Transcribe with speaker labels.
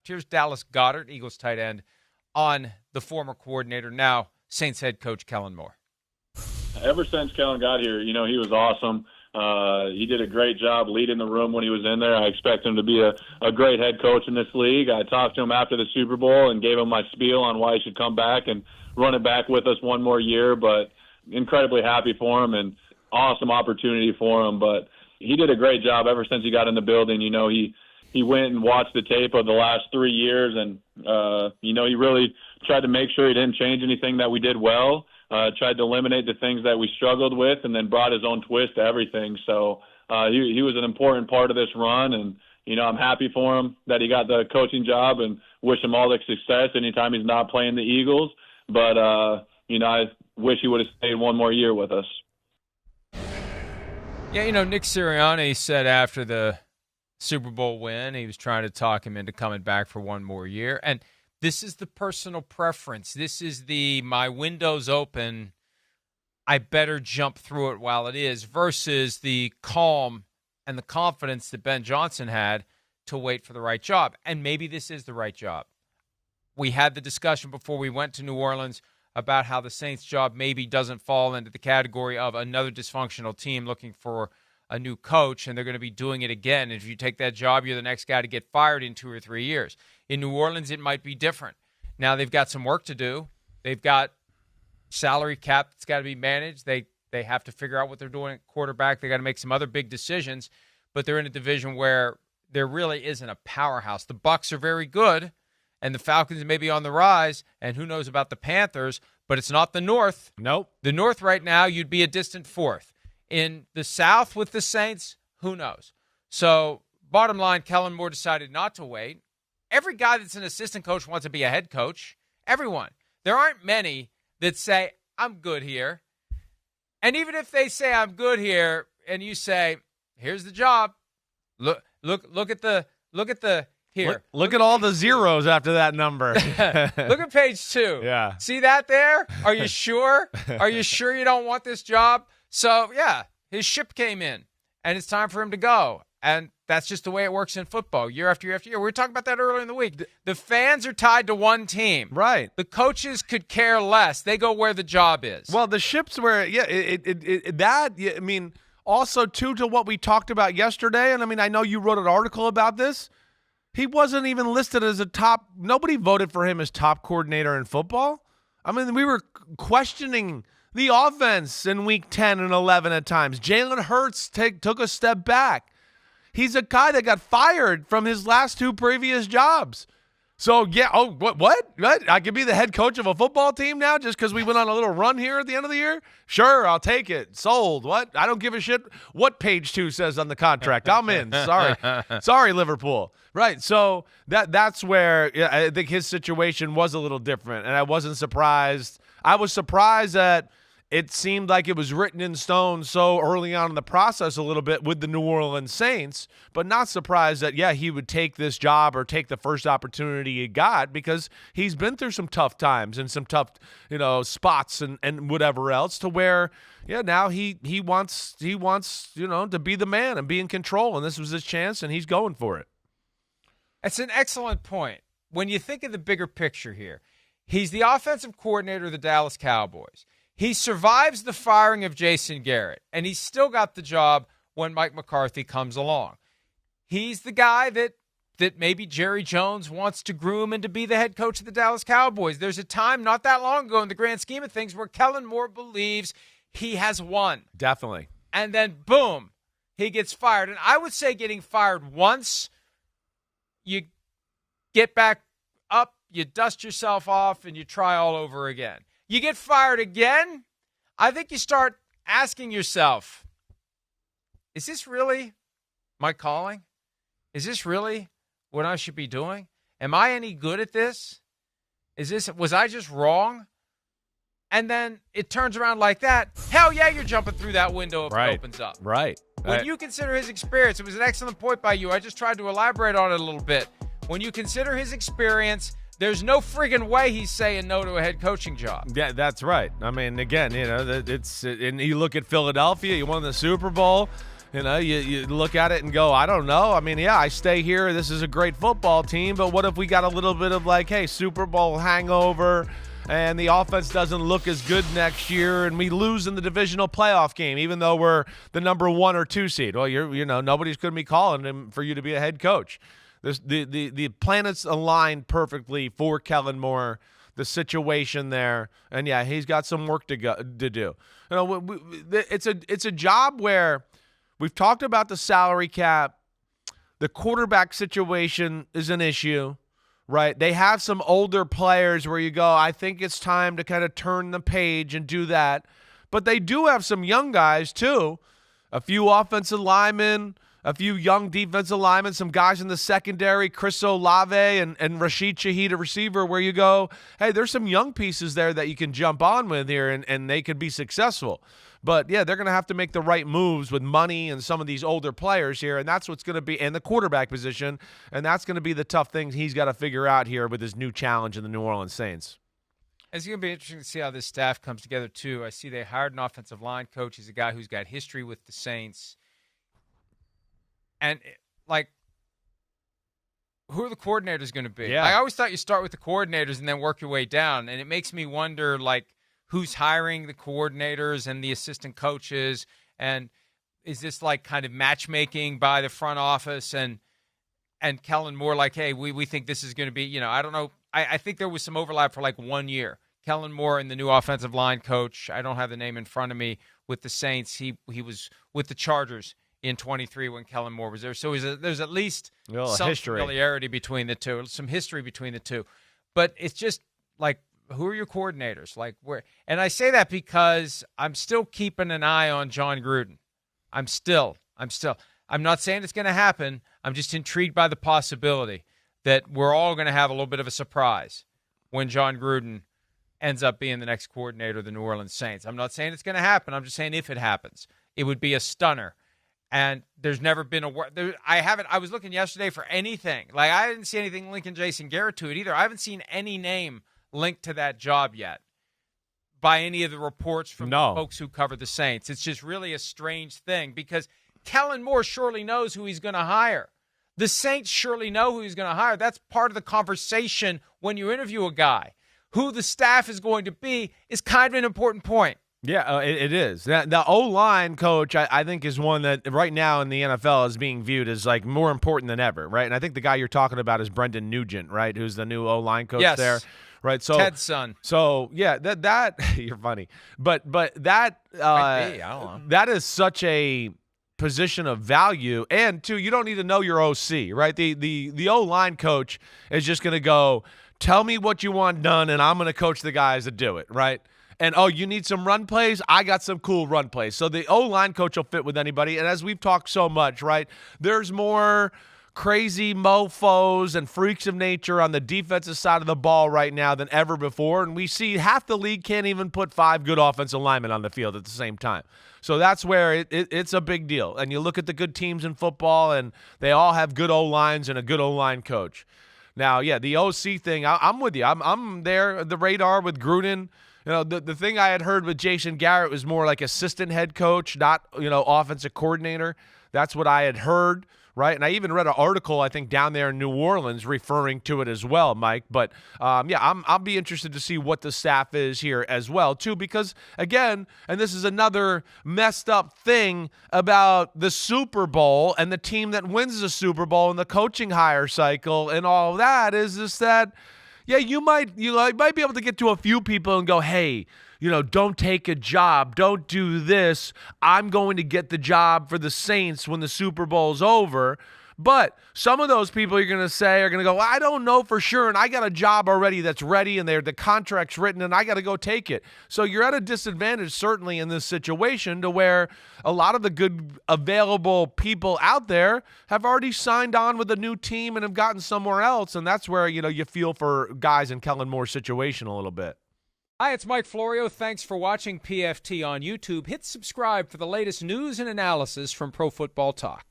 Speaker 1: Here's Dallas Goedert, Eagles tight end, on the former coordinator, now Saints head coach Kellen Moore.
Speaker 2: Ever since Kellen got here, he was awesome. He did a great job leading the room when he was in there. I expect him to be a great head coach in this league. I talked to him after the Super Bowl and gave him my spiel on why he should come back and run it back with us one more year, but incredibly happy for him and awesome opportunity for him. But he did a great job ever since he got in the building. He went and watched the tape of the last 3 years, and, he really tried to make sure he didn't change anything that we did well, tried to eliminate the things that we struggled with, and then brought his own twist to everything. So he was an important part of this run, and, I'm happy for him that he got the coaching job and wish him all the success anytime he's not playing the Eagles. But, I wish he would have stayed one more year with us.
Speaker 1: Yeah, Nick Sirianni said after the Super Bowl win, he was trying to talk him into coming back for one more year. And this is the personal preference. This is the my window's open, I better jump through it while it is, versus the calm and the confidence that Ben Johnson had to wait for the right job. And maybe this is the right job. We had the discussion before we went to New Orleans about how the Saints' job maybe doesn't fall into the category of another dysfunctional team looking for a new coach, and they're going to be doing it again. If you take that job, you're the next guy to get fired in 2 or 3 years. In New Orleans, it might be different. Now they've got some work to do. They've got salary cap that's got to be managed. They have to figure out what they're doing at quarterback. They got to make some other big decisions, but they're in a division where there really isn't a powerhouse. The Bucs are very good, and the Falcons may be on the rise, and who knows about the Panthers, but it's not the North.
Speaker 3: Nope.
Speaker 1: The North right now, you'd be a distant fourth. In the South with the Saints, who knows? So, bottom line, Kellen Moore decided not to wait. Every guy that's an assistant coach wants to be a head coach. Everyone. There aren't many that say, I'm good here. And even if they say, I'm good here, and you say, here's the job. Look at the here.
Speaker 3: Look at all the zeros after that number.
Speaker 1: Look at page 2.
Speaker 3: Yeah.
Speaker 1: See that there? Are you sure? Are you sure you don't want this job? So, yeah, his ship came in, and it's time for him to go. And that's just the way it works in football, year after year after year. We were talking about that earlier in the week. The fans are tied to one team.
Speaker 3: Right.
Speaker 1: The coaches could care less. They go where the job is.
Speaker 3: Well, the ships were, also, too, to what we talked about yesterday, and I know you wrote an article about this. He wasn't even listed as nobody voted for him as top coordinator in football. We were questioning the offense in week 10 and 11 at times. Jalen Hurts took a step back. He's a guy that got fired from his last 2 previous jobs. So, yeah, what? I could be the head coach of a football team now just because we went on a little run here at the end of the year? Sure, I'll take it. Sold. What? I don't give a shit what page 2 says on the contract. I'm in. Sorry, Liverpool. Right, so that's where I think his situation was a little different, and I wasn't surprised. I was surprised that it seemed like it was written in stone so early on in the process a little bit with the New Orleans Saints, but not surprised that, he would take this job or take the first opportunity he got because he's been through some tough times and some tough, spots and whatever else to where, now he wants, to be the man and be in control, and this was his chance, and he's going for it.
Speaker 1: That's an excellent point. When you think of the bigger picture here, he's the offensive coordinator of the Dallas Cowboys. He survives the firing of Jason Garrett, and he's still got the job when Mike McCarthy comes along. He's the guy that maybe Jerry Jones wants to groom into be the head coach of the Dallas Cowboys. There's a time not that long ago in the grand scheme of things where Kellen Moore believes he has won.
Speaker 3: Definitely.
Speaker 1: And then, boom, he gets fired. And I would say getting fired once, you get back up, you dust yourself off, and you try all over again. You get fired again, I think you start asking yourself, is this really my calling? Is this really what I should be doing? Am I any good at this? Was I just wrong? And then it turns around like that. Hell yeah, you're jumping through that window if it opens up.
Speaker 3: Right.
Speaker 1: When you consider his experience, it was an excellent point by you. I just tried to elaborate on it a little bit. When you consider his experience, there's no friggin' way he's saying no to a head coaching job.
Speaker 3: Yeah, that's right. Again, and you look at Philadelphia, you won the Super Bowl. You know, you look at it and go, I don't know. I mean, yeah, I stay here. This is a great football team, but what if we got a little bit of like, hey, Super Bowl hangover, and the offense doesn't look as good next year, and we lose in the divisional playoff game, even though we're the number 1 or 2 seed? Well, nobody's going to be calling him for you to be a head coach. The planets aligned perfectly for Kellen Moore, the situation there, and yeah, he's got some work to do. You know, it's a job where we've talked about the salary cap. The quarterback situation is an issue, right? They have some older players where you go, I think it's time to kind of turn the page and do that. But they do have some young guys too, a few offensive linemen, a few young defensive linemen, some guys in the secondary, Chris Olave and Rashid Shaheed, a receiver, where you go, hey, there's some young pieces there that you can jump on with here, and they could be successful. But, yeah, they're going to have to make the right moves with money and some of these older players here, and that's what's going to be – and the quarterback position, and that's going to be the tough thing he's got to figure out here with his new challenge in the New Orleans Saints.
Speaker 1: It's going to be interesting to see how this staff comes together, too. I see they hired an offensive line coach. He's a guy who's got history with the Saints. And, like, who are the coordinators going to be?
Speaker 3: Yeah.
Speaker 1: I always thought you start with the coordinators and then work your way down. And it makes me wonder, like, who's hiring the coordinators and the assistant coaches? And is this, like, kind of matchmaking by the front office and Kellen Moore, like, hey, we think this is going to be, I don't know. I think there was some overlap for, like, 1 year. Kellen Moore and the new offensive line coach, I don't have the name in front of me, with the Saints. He was with the Chargers in 23 when Kellen Moore was there. So there's at least some familiarity between the two, some history between the two. But it's just like, who are your coordinators? Like, where? And I say that because I'm still keeping an eye on John Gruden. I'm not saying it's going to happen. I'm just intrigued by the possibility that we're all going to have a little bit of a surprise when John Gruden ends up being the next coordinator of the New Orleans Saints. I'm not saying it's going to happen. I'm just saying if it happens, it would be a stunner. And there's never been I was looking yesterday for anything. Like, I didn't see anything linking Jason Garrett to it either. I haven't seen any name linked to that job yet by any of the reports from the folks who cover the Saints. It's just really a strange thing because Kellen Moore surely knows who he's going to hire. The Saints surely know who he's going to hire. That's part of the conversation when you interview a guy. Who the staff is going to be is kind of an important point.
Speaker 3: Yeah, it is. The O-line coach, I think, is one that right now in the NFL is being viewed as, like, more important than ever, right? And I think the guy you're talking about is Brendan Nugent, right, who's the new O-line coach there. Right, so
Speaker 1: Ted's son.
Speaker 3: So yeah, that you're funny, but that
Speaker 1: I don't know.
Speaker 3: That is such a position of value, and two, you don't need to know your OC, right? The O-line coach is just going to go, tell me what you want done, and I'm going to coach the guys that do it, right? And, you need some run plays? I got some cool run plays. So the O-line coach will fit with anybody. And as we've talked so much, right, there's more crazy mofos and freaks of nature on the defensive side of the ball right now than ever before. And we see half the league can't even put 5 good offensive linemen on the field at the same time. So that's where it's a big deal. And you look at the good teams in football, and they all have good O-lines and a good O-line coach. Now, yeah, the OC thing, I'm with you. I'm there, the radar with Gruden. The thing I had heard with Jason Garrett was more like assistant head coach, not, offensive coordinator. That's what I had heard, right? And I even read an article, I think, down there in New Orleans referring to it as well, Mike. But, I'll be interested to see what the staff is here as well, too, because, again, and this is another messed up thing about the Super Bowl and the team that wins the Super Bowl and the coaching hire cycle and all of that is just that, yeah, you might be able to get to a few people and go, hey, don't take a job. Don't do this. I'm going to get the job for the Saints when the Super Bowl's over. But some of those people you're going to say are going to go, well, I don't know for sure, and I got a job already that's ready, and the contract's written, and I got to go take it. So you're at a disadvantage, certainly, in this situation to where a lot of the good available people out there have already signed on with a new team and have gotten somewhere else, and that's where, you feel for guys in Kellen Moore's situation a little bit.
Speaker 1: Hi, it's Mike Florio. Thanks for watching PFT on YouTube. Hit subscribe for the latest news and analysis from Pro Football Talk.